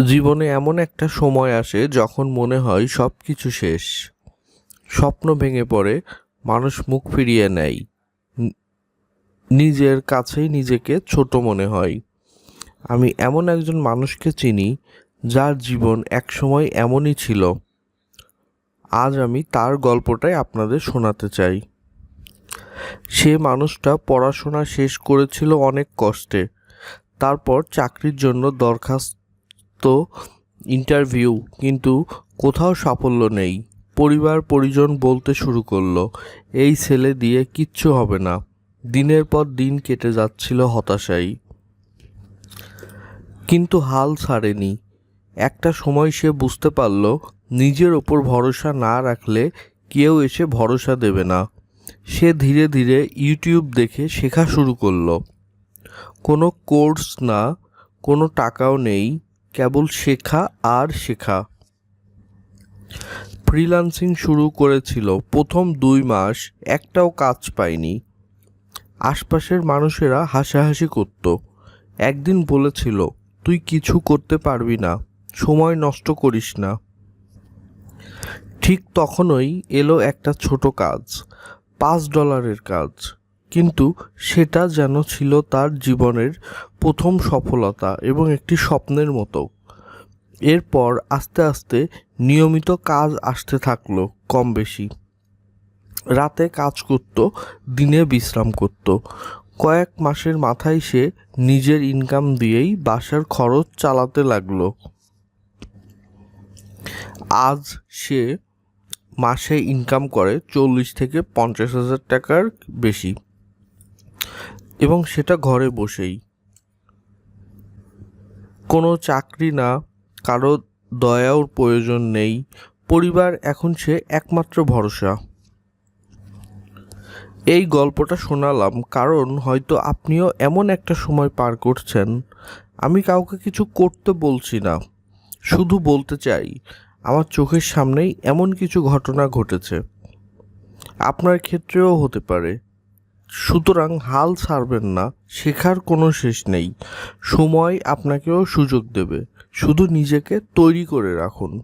জীবনে এমন একটা সময় আসে যখন মনে হয় সব কিছু শেষ। স্বপ্ন ভেঙে পড়ে, মানুষ মুখ ফিরিয়ে নেয়, নি- নিজের কাছেই নিজেকে ছোট মনে হয়। আমি এমন একজন মানুষকে চিনি যার জীবন একসময় এমনই ছিল। আজ আমি তার গল্পটাই আপনাদের শোনাতে চাই। সে মানুষটা পড়াশোনা শেষ করেছিল অনেক কষ্টে। তারপর চাকরির জন্য দরখাস্ত, ইন্টারভিউ, কিন্তু কোথাও সাফল্য নেই। পরিবার পরিজন বলতে শুরু করলো, এই ছেলে দিয়ে কিচ্ছু হবে না। দিনের পর দিন কেটে যাচ্ছিল হতাশায়, কিন্তু হাল ছাড়েনি। একটা সময় সে বুঝতে পারল, নিজের ওপর ভরসা না রাখলে কেউ এসে ভরসা দেবে না। সে ধীরে ধীরে ইউটিউব দেখে শেখা শুরু করলো। কোনো কোর্স না, কোনো টাকাও নেই, কেবল শেখা আর শেখা। ফ্রিল্যান্সিং শুরু করেছিল। প্রথম 2 মাস একটাও কাজ পায়নি। আশপাশের মানুষেরা হাসাহাসি করত। একদিন বলেছিল, তুই কিছু করতে পারবি না, সময় নষ্ট করিস না। ঠিক তখনই এলো একটা ছোট কাজ, $5 কাজ, কিন্তু সেটা যেন ছিল তার জীবনের প্রথম সফলতা এবং একটি স্বপ্নের মতো। এরপর আস্তে আস্তে নিয়মিত কাজ আসতে থাকলো, কম বেশি। রাতে কাজ করত, দিনে বিশ্রাম করত। কয়েক মাসের মাথায় সে নিজের ইনকাম দিয়েই বাসার খরচ চালাতে লাগলো। আজ সে মাসে ইনকাম করে 40,000 থেকে 50,000 টাকার বেশি, এবং সেটা ঘরে বসেই। কোনো চাকরি না, কারো দয়ার প্রয়োজন নেই। পরিবার এখন সে একমাত্র ভরসা। এই গল্পটা শোনালাম কারণ হয়তো আপনিও এমন একটা সময় পার করছেন। আমি কাউকে কিছু করতে বলছি না, শুধু বলতে চাই, আমার চোখের সামনেই এমন কিছু ঘটনা ঘটেছে। আপনার ক্ষেত্রেও হতে পারে। সুতরাং হাল ছাড়বেন না, শেখার কোনো শেষ নেই। সময় আপনাকেও সুযোগ দেবে, শুধু নিজেকে তৈরি করে রাখুন।